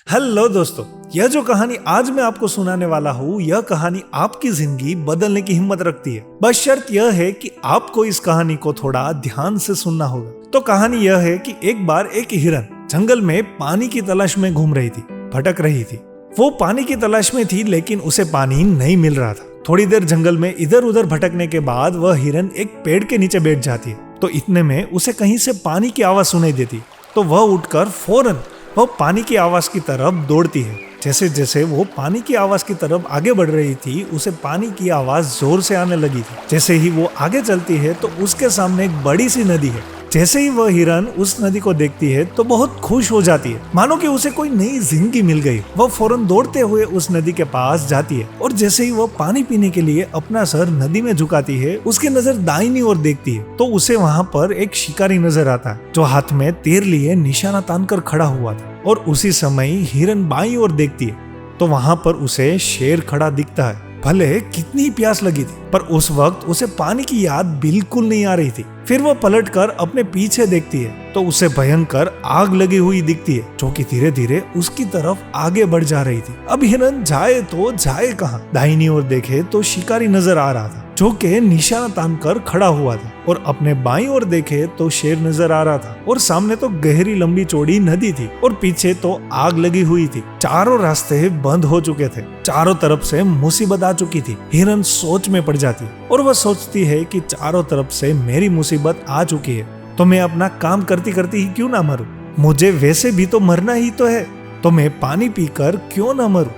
Hello दोस्तों, यह जो कहानी आज मैं आपको सुनाने वाला हूँ, यह कहानी आपकी जिंदगी बदलने की हिम्मत रखती है। बस शर्त यह है कि आपको इस कहानी को थोड़ा ध्यान से सुनना होगा। तो कहानी यह है कि एक बार एक हिरन जंगल में पानी की तलाश में घूम रही थी, भटक रही थी। वो पानी की तलाश में थी, लेकिन उसे पानी नहीं मिल रहा था। थोड़ी देर जंगल में इधर उधर भटकने के बाद वह हिरन एक पेड़ के नीचे बैठ जाती है। तो इतने में उसे कहीं से पानी की आवाज सुनाई देती। तो वह उठकर फौरन वो पानी की आवाज की तरफ दौड़ती है। जैसे जैसे वो पानी की आवाज की तरफ आगे बढ़ रही थी, उसे पानी की आवाज जोर से आने लगी थी। जैसे ही वो आगे चलती है तो उसके सामने एक बड़ी सी नदी है। जैसे ही वह हिरन उस नदी को देखती है तो बहुत खुश हो जाती है, मानो कि उसे कोई नई जिंदगी मिल गई। वह फौरन दौड़ते हुए उस नदी के पास जाती है और जैसे ही वह पानी पीने के लिए अपना सर नदी में झुकाती है, उसकी नजर दाहिनी ओर देखती है तो उसे वहाँ पर एक शिकारी नजर आता है, जो हाथ में तीर लिए निशाना तानकर खड़ा हुआ था। और उसी समय हिरन बाईं ओर देखती है तो वहाँ पर उसे शेर खड़ा दिखता है। भले कितनी प्यास लगी थी, पर उस वक्त उसे पानी की याद बिल्कुल नहीं आ रही थी। फिर वो पलटकर अपने पीछे देखती है तो उसे भयंकर आग लगी हुई दिखती है, जो कि धीरे धीरे उसकी तरफ आगे बढ़ जा रही थी। अब हिरन जाए तो जाए कहाँ? दाहिनी ओर देखे तो शिकारी नजर आ रहा था, जो के निशाना तानकर खड़ा हुआ था। और अपने बाईं ओर देखे तो शेर नजर आ रहा था। और सामने तो गहरी लंबी चौड़ी नदी थी और पीछे तो आग लगी हुई थी। चारों रास्ते बंद हो चुके थे, चारों तरफ से मुसीबत आ चुकी थी। हिरन सोच में पड़ जाती और वह सोचती है कि चारों तरफ से मेरी मुसीबत आ चुकी है, तो मैं अपना काम करती करती ही क्यों ना मरूं? मुझे वैसे भी तो मरना ही तो है, तो मैं पानी पीकर क्यों ना मरूं?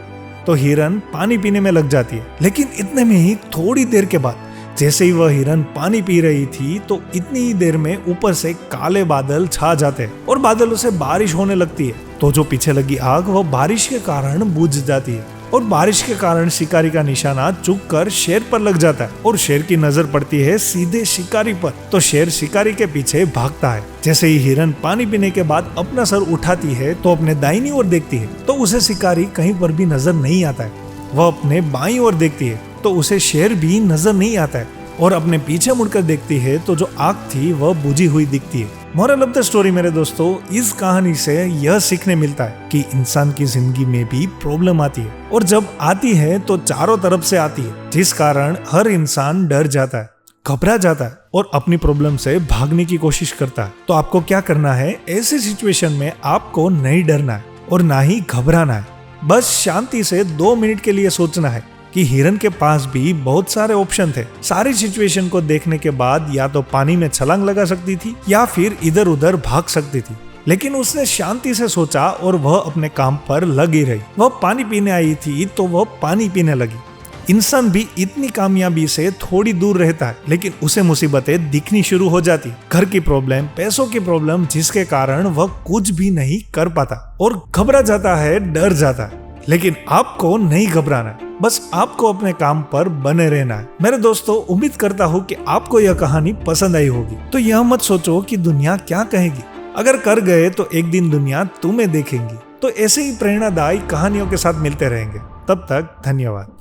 तो हिरन पानी पीने में लग जाती है। लेकिन इतने में ही थोड़ी देर के बाद जैसे ही वह हिरन पानी पी रही थी तो इतनी ही देर में ऊपर से काले बादल छा जाते हैं और बादलों से बारिश होने लगती है। तो जो पीछे लगी आग वह बारिश के कारण बुझ जाती है और बारिश के कारण शिकारी का निशाना चूक कर शेर पर लग जाता है और शेर की नजर पड़ती है सीधे शिकारी पर। तो शेर शिकारी के पीछे भागता है। जैसे ही हिरन पानी पीने के बाद अपना सर उठाती है तो अपने दाहिनी ओर देखती है तो उसे शिकारी कहीं पर भी नजर नहीं आता है। वह अपने बाईं ओर देखती है तो उसे शेर भी नजर नहीं आता है और अपने पीछे मुड़कर देखती है तो जो आग थी वह बुझी हुई दिखती है। मोरल ऑफ द स्टोरी मेरे दोस्तों, इस कहानी से यह सीखने मिलता है कि इंसान की जिंदगी में भी प्रॉब्लम आती है और जब आती है तो चारों तरफ से आती है, जिस कारण हर इंसान डर जाता है, घबरा जाता है और अपनी प्रॉब्लम से भागने की कोशिश करता है। तो आपको क्या करना है? ऐसे सिचुएशन में आपको नहीं डरना है और ना ही घबराना है। बस शांति से 2 मिनट के लिए सोचना है कि हिरन के पास भी बहुत सारे ऑप्शन थे। सारी सिचुएशन को देखने के बाद या तो पानी में छलांग लगा सकती थी या फिर इधर उधर भाग सकती थी, लेकिन उसने शांति से सोचा और वह अपने काम पर लगी रही। वह पानी पीने आई थी तो वह पानी पीने लगी। इंसान भी इतनी कामयाबी से थोड़ी दूर रहता है, लेकिन उसे मुसीबतें दिखनी शुरू हो जाती। घर की प्रॉब्लम, पैसों की प्रॉब्लम, जिसके कारण वह कुछ भी नहीं कर पाता और घबरा जाता है, डर जाता है। लेकिन आपको नहीं घबराना है, बस आपको अपने काम पर बने रहना है। मेरे दोस्तों, उम्मीद करता हूँ कि आपको यह कहानी पसंद आई होगी। तो यह मत सोचो कि दुनिया क्या कहेगी। अगर कर गए तो एक दिन दुनिया तुम्हें देखेंगी। तो ऐसे ही प्रेरणादायी कहानियों के साथ मिलते रहेंगे। तब तक धन्यवाद।